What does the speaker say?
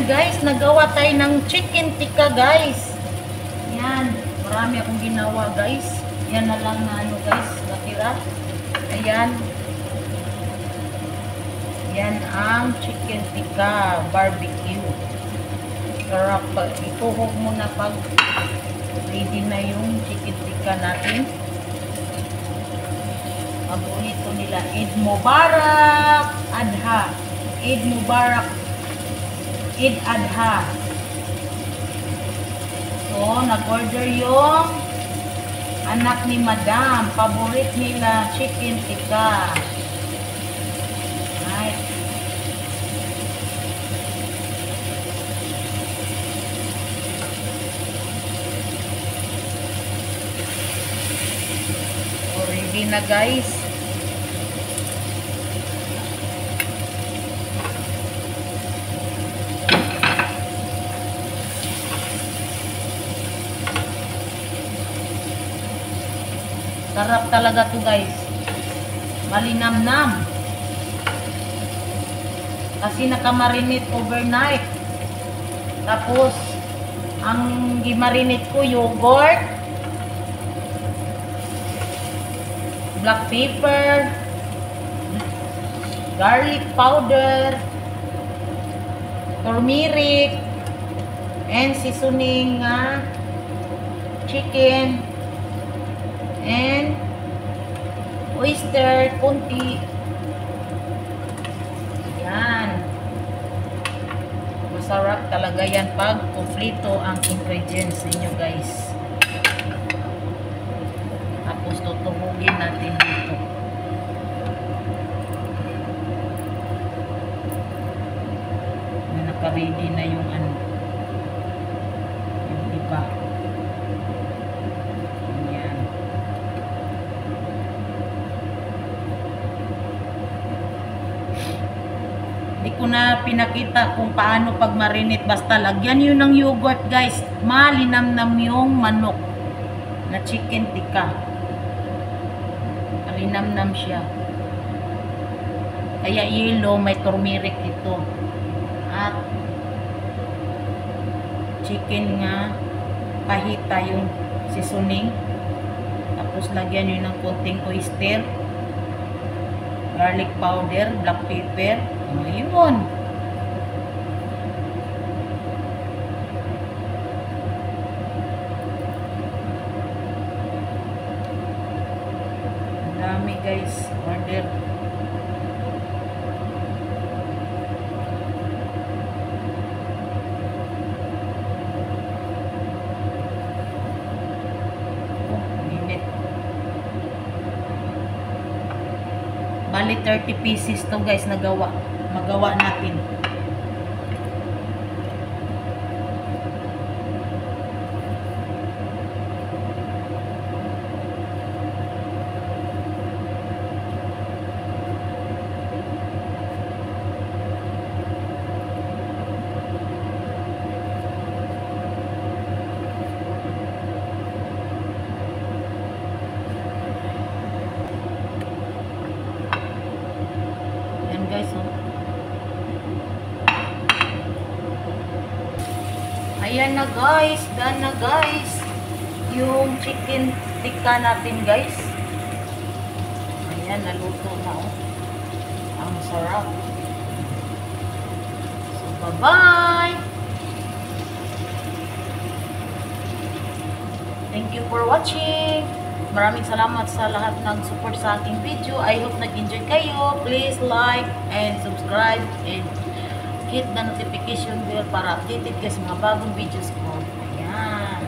Ayan guys, nagawa tayo ng chicken tikka guys. Ayan, marami akong ginawa guys. Yan na lang na ano guys, natira. Ayan. Yan ang chicken tikka barbecue. Sarap. Ituhog mo na pag ready na yung chicken tikka natin. Paborito nila. Eid Mubarak Adha. Eid Mubarak Eid Adha. So, nag-order yung anak ni Madam. Paborit nila chicken tikka. Right. So, ready na guys. Sarap talaga to guys. Malinamnam. Kasi nakamarinate overnight. Tapos, ang gimarinate ko, yogurt, black pepper, garlic powder, turmeric, and seasoning chicken, and oyster, kunti. Yan. Masarap talaga yan pag kumplito ang ingredients ninyo guys. Tapos tutuhugin natin dito. Naka-ready na yung ano. Yung iba. Hindi ko na pinakita kung paano pag marinate. Basta lagyan yun ng yogurt guys. Malinamnam yung manok na chicken tikka. Malinamnam siya. Kaya yellow, may turmeric ito. At chicken nga, pahita yung seasoning. Tapos lagyan yun ng konting oyster, garlic powder, black pepper. Ayun. Ang dami guys. Order. Bali 30 pieces to guys magawa natin. Yan guys, oh. Ayan na guys, done na guys yung chicken tikka natin guys. Ayan, naluto na oh. Ang sarap. So bye bye. Thank you for watching. Maraming salamat sa lahat ng support sa aking video. I hope nag-enjoy kayo. Please like and subscribe and hit the notification bell para updated kayo sa mga bagong videos ko. Ayan.